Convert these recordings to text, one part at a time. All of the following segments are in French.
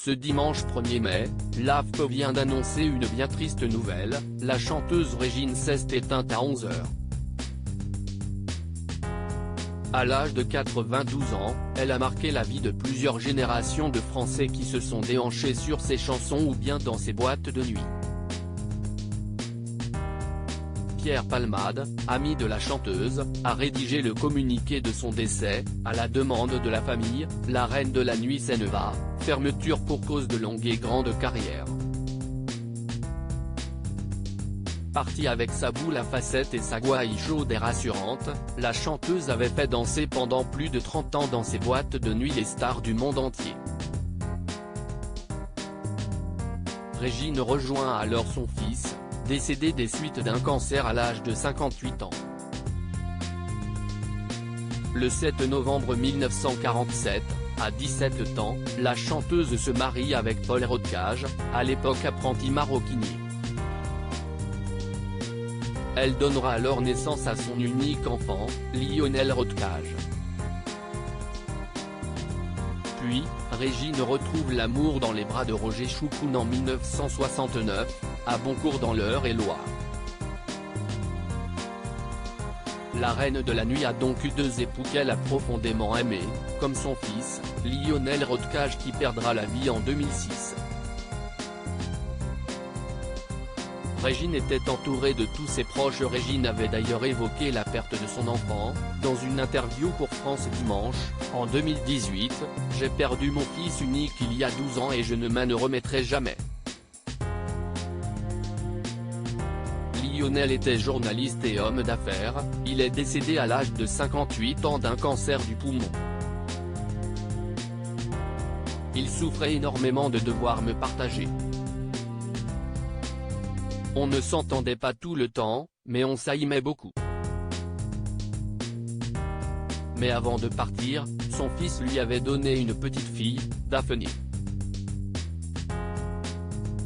Ce dimanche 1er mai, l'AFP vient d'annoncer une bien triste nouvelle, la chanteuse Régine s'est éteinte à 11 h. À l'âge de 92 ans, elle a marqué la vie de plusieurs générations de Français qui se sont déhanchés sur ses chansons ou bien dans ses boîtes de nuit. Pierre Palmade, ami de la chanteuse, a rédigé le communiqué de son décès. À la demande de la famille, la reine de la nuit s'eneva, fermeture pour cause de longue et grande carrière. Partie avec sa boule à facettes et sa gouaille chaude et rassurante, la chanteuse avait fait danser pendant plus de 30 ans dans ses boîtes de nuit les stars du monde entier. Régine rejoint alors son fils, décédé des suites d'un cancer à l'âge de 58 ans. Le 7 novembre 1947, à 17 ans, la chanteuse se marie avec Paul Rodcage, à l'époque apprenti maroquinier. Elle donnera alors naissance à son unique enfant, Lionel Rodcage. Puis, Régine retrouve l'amour dans les bras de Roger Choucroune en 1969, à Boncourt dans l'Eure-et-Loir. La reine de la nuit a donc eu deux époux qu'elle a profondément aimés, comme son fils, Lionel Rodcage qui perdra la vie en 2006. Régine était entourée de tous ses proches. Régine avait d'ailleurs évoqué la perte de son enfant, dans une interview pour France Dimanche, en 2018, « J'ai perdu mon fils unique il y a 12 ans et je ne m'en remettrai jamais ». Lionel était journaliste et homme d'affaires, il est décédé à l'âge de 58 ans d'un cancer du poumon. Il souffrait énormément de devoir me partager. On ne s'entendait pas tout le temps, mais on s'aimait beaucoup. Mais avant de partir, son fils lui avait donné une petite fille, Daphné.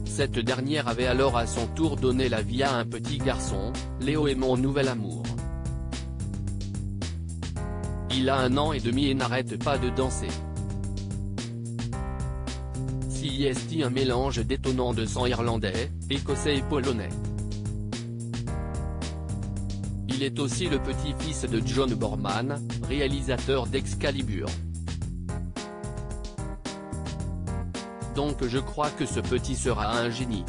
Cette dernière avait alors à son tour donné la vie à un petit garçon, Léo et mon nouvel amour. Il a 1 an et demi et n'arrête pas de danser. C'est un mélange détonnant de sang irlandais, écossais et polonais. Il est aussi le petit-fils de John Boorman, réalisateur d'Excalibur. Donc je crois que ce petit sera un génie.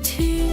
To